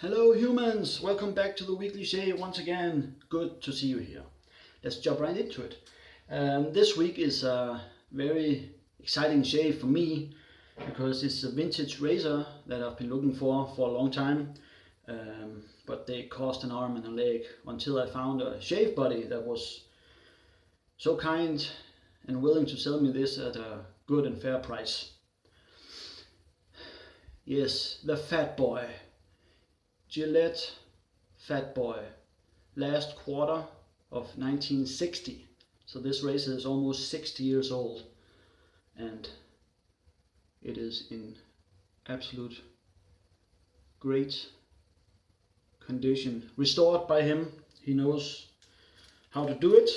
Hello humans, welcome back to the weekly shave once again. Good to see you here. Let's jump right into it. This week is a very exciting shave for me because it's a vintage razor that I've been looking for a long time. But they cost an arm and a leg until I found a shave buddy that was so kind and willing to sell me this at a good and fair price. Yes, the Fatboy. Gillette Fatboy, last quarter of 1960. So this razor is almost 60 years old and it is in absolute great condition. Restored by him, he knows how to do it.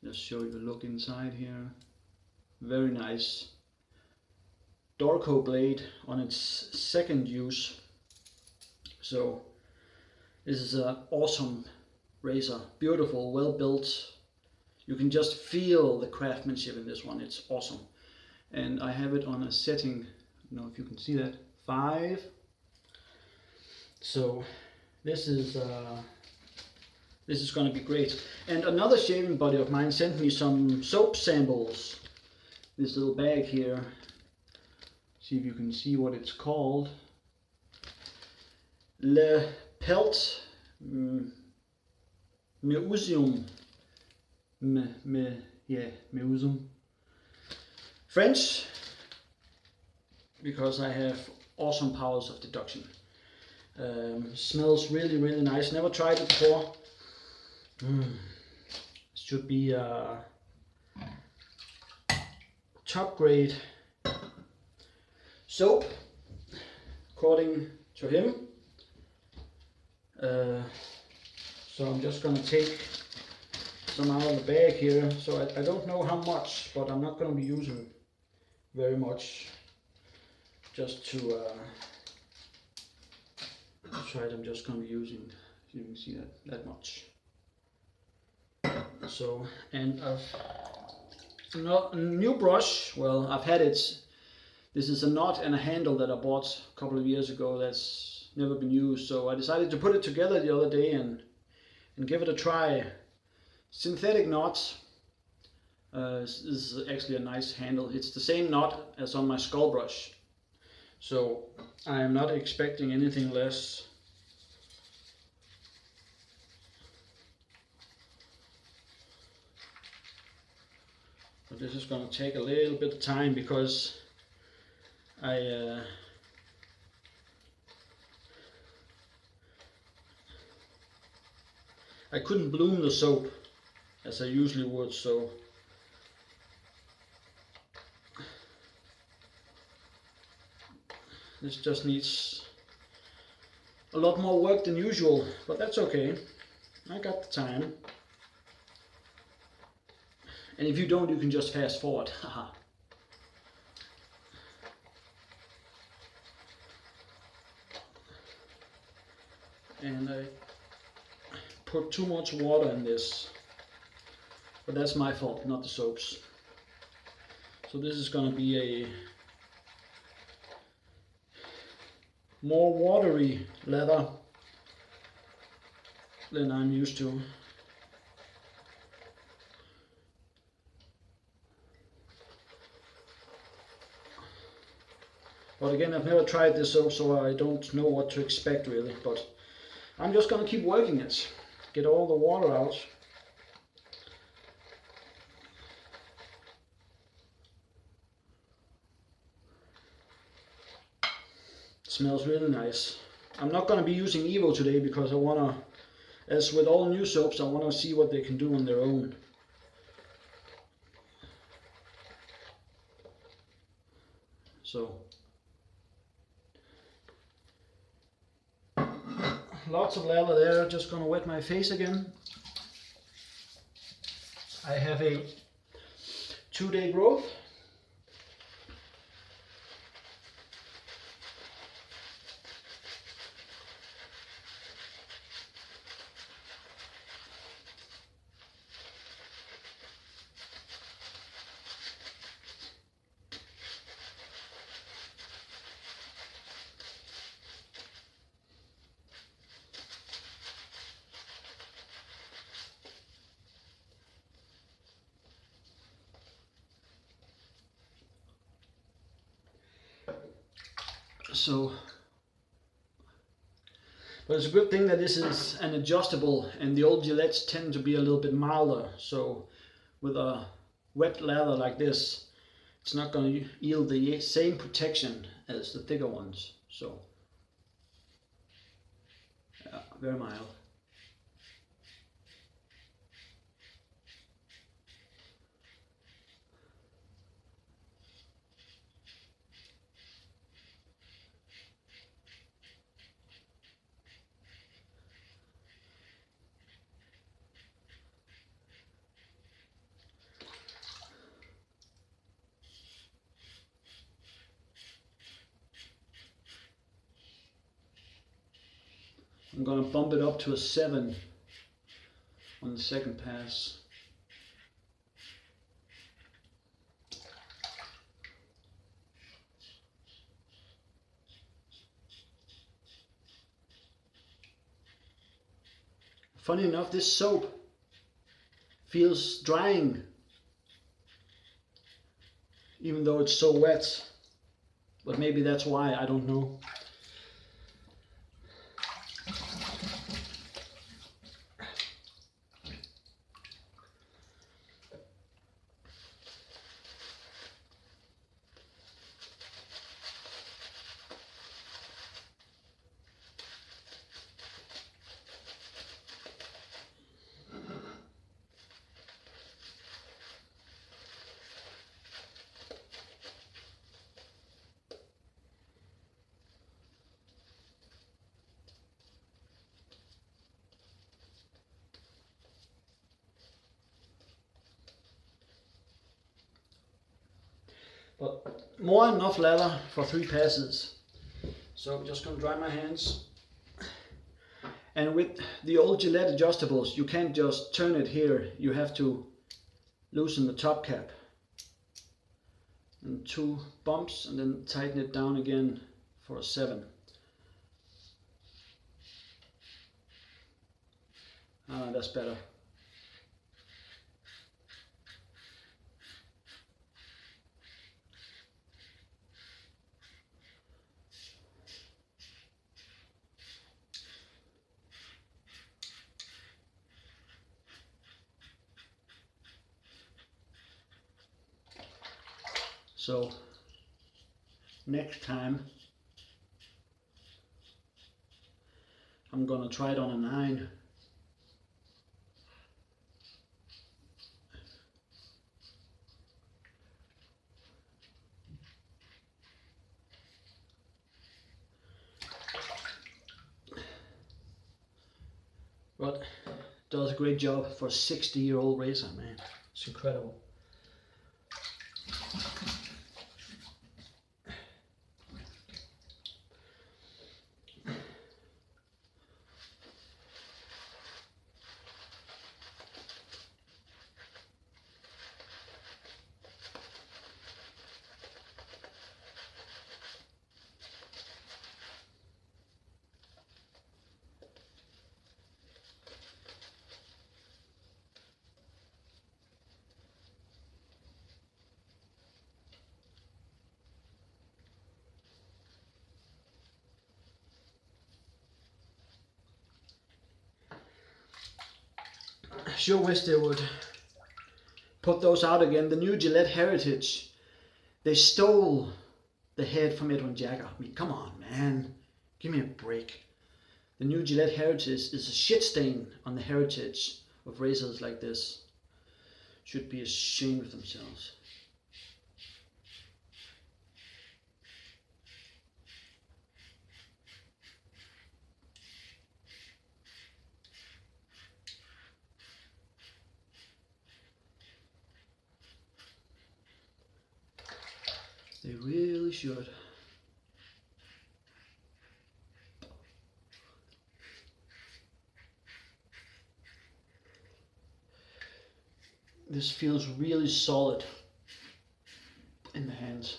Just show you a look inside here. Very nice. Dorco blade on its second use. So this is an awesome razor, beautiful, well built. You can just feel the craftsmanship in this one. It's awesome. And I have it on a setting, I don't know if you can see that, 5. So this is going to be great. And another shaving buddy of mine sent me some soap samples. This little bag here. See if you can see what it's called. Plt Meusien. Meusien. French, because I have awesome powers of deduction. Smells really nice. Never tried it before. Should be top grade soap, according to him. So I'm just going to take some out of the bag here. So I don't know how much, but I'm not going to be using very much. Just to try it, I'm just going to be using, you can see that much. So, and a new brush. Well, I've had it. This is a knot and a handle that I bought a couple of years ago that's never been used, so I decided to put it together the other day and give it a try. Synthetic knots. This is actually a nice handle. It's the same knot as on my skull brush, so I am not expecting anything less. But this is going to take a little bit of time because I couldn't bloom the soap as I usually would, so this just needs a lot more work than usual, but that's okay. I got the time. And if you don't, you can just fast forward. Haha. And I put too much water in this, but that's my fault, not the soaps. So this is going to be a more watery lather than I'm used to. But again, I've never tried this soap, so I don't know what to expect really, but I'm just going to keep working it. Get all the water out. It smells really nice. I'm not going to be using Evo today because I want to, as with all new soaps, I want to see what they can do on their own. So lots of lather there. Just going to wet my face again. I have a 2-day growth. So, but it's a good thing that this is an adjustable, and the old Gillettes tend to be a little bit milder. So with a wet leather like this, it's not going to yield the same protection as the thicker ones. So yeah, very mild. I'm going to bump it up to a 7 on the second pass. Funny enough, this soap feels drying, even though it's so wet. But maybe that's why, I don't know. But more than enough leather for 3 passes. So I'm just going to dry my hands. And with the old Gillette adjustables, you can't just turn it here. You have to loosen the top cap. And 2 bumps, and then tighten it down again for a 7. That's better. So next time I'm gonna try it on a 9. But does a great job for a 60-year-old razor, man. It's incredible. Sure wish they would put those out again. The new Gillette Heritage, they stole the head from Edwin Jagger. I mean, come on, man, give me a break. The new Gillette Heritage is a shit stain on the heritage of razors like this. Should be ashamed of themselves. They really should. This feels really solid in the hands.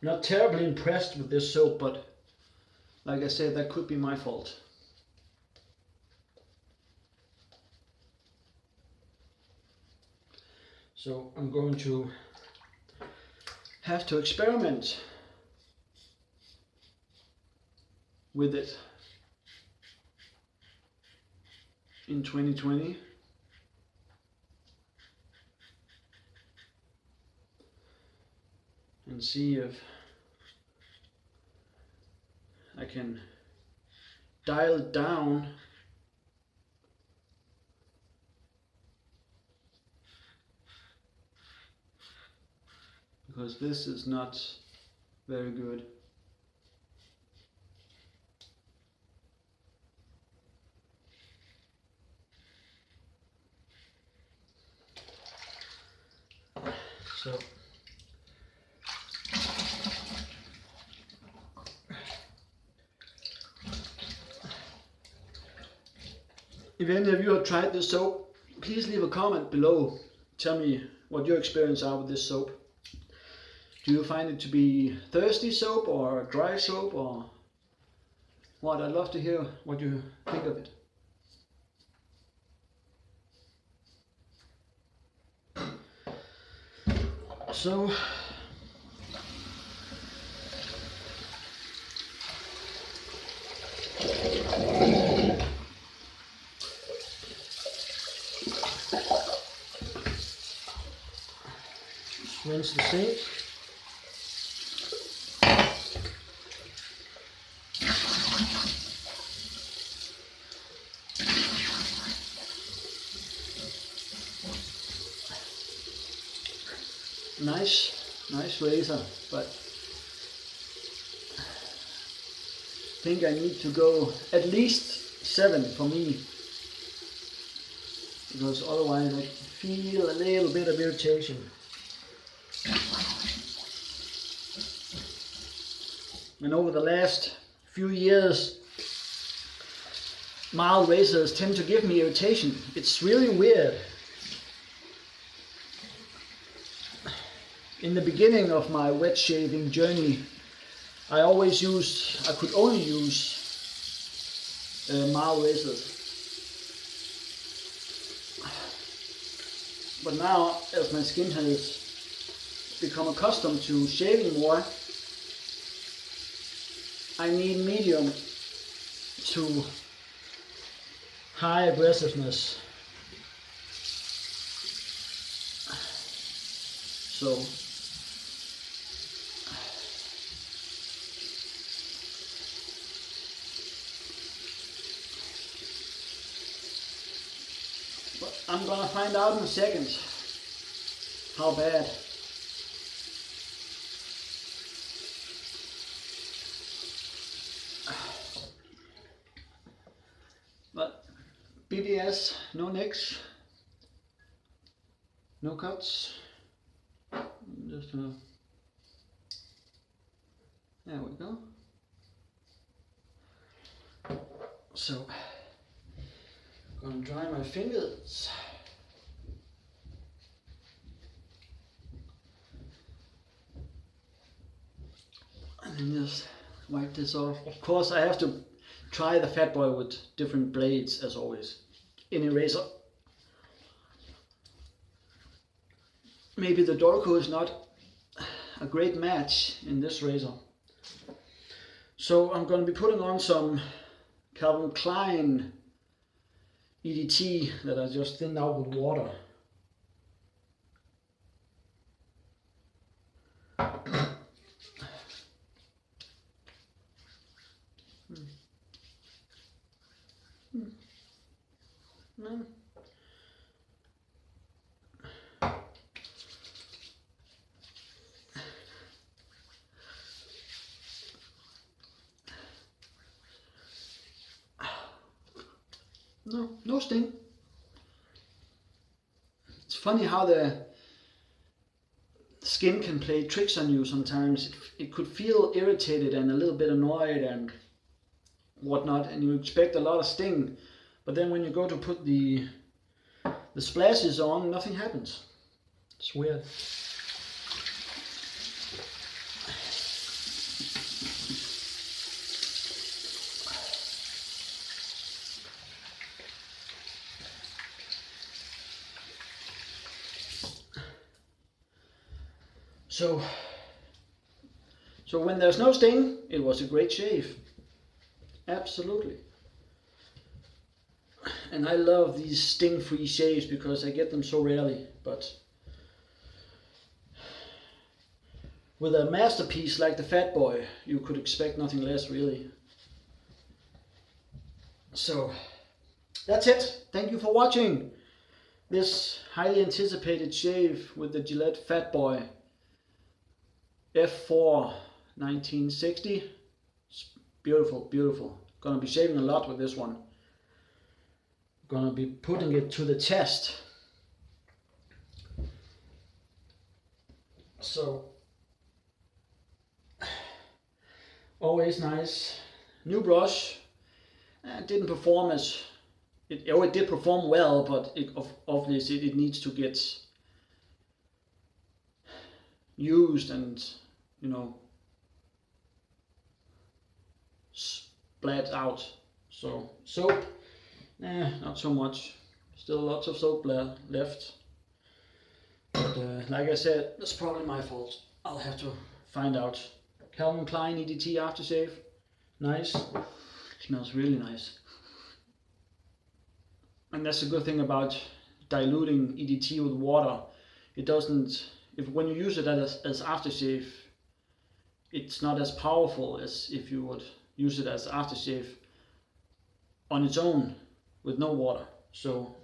Not terribly impressed with this soap, but like I said, that could be my fault. So I'm going to have to experiment with it in 2020. And see if I can dial it down because this is not very good. So if any of you have tried this soap, please leave a comment below. Tell me what your experience are with this soap. Do you find it to be thirsty soap or dry soap or what? I'd love to hear what you think of it. So rinse the sink. Nice razor, but I think I need to go at least 7 for me, because otherwise I feel a little bit of irritation. And over the last few years, mild razors tend to give me irritation. It's really weird. In the beginning of my wet shaving journey, I could only use mild razors. But now, as my skin has become accustomed to shaving more, I need medium to high aggressiveness. So but I'm gonna find out in a second how bad. But BBS, no nicks, no cuts. Just there we go. So I'm gonna dry my fingers. And then just wipe this off. Of course I have to try the Fatboy with different blades as always. Any razor. Maybe the Dorco is not a great match in this razor. So I'm going to be putting on some Calvin Klein EDT that I just thinned out with water. No. No sting. It's funny how the skin can play tricks on you sometimes. It could feel irritated and a little bit annoyed and whatnot, and you expect a lot of sting, but then when you go to put the splashes on, nothing happens. It's weird. So when there's no sting, it was a great shave. Absolutely. And I love these sting-free shaves because I get them so rarely, but with a masterpiece like the Fatboy, you could expect nothing less, really. So that's it. Thank you for watching this highly anticipated shave with the Gillette Fatboy F4 1960. It's beautiful, beautiful. Gonna be shaving a lot with this one. Gonna be putting it to the test. So always nice. New brush. Didn't perform as it did perform well, but obviously it needs to get used and, you know, splat out. So soap, not so much. Still lots of soap left. But like I said, that's probably my fault. I'll have to find out. Calvin Klein EDT aftershave. Nice. Smells really nice. And that's the good thing about diluting EDT with water. It doesn't, when you use it as aftershave, it's not as powerful as if you would use it as aftershave on its own with no water. So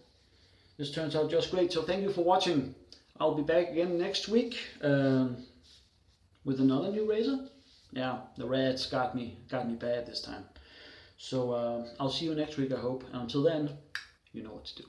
this turns out just great. So thank you for watching. I'll be back again next week with another new razor. Yeah, the rats got me bad this time. So I'll see you next week, I hope. And until then, you know what to do.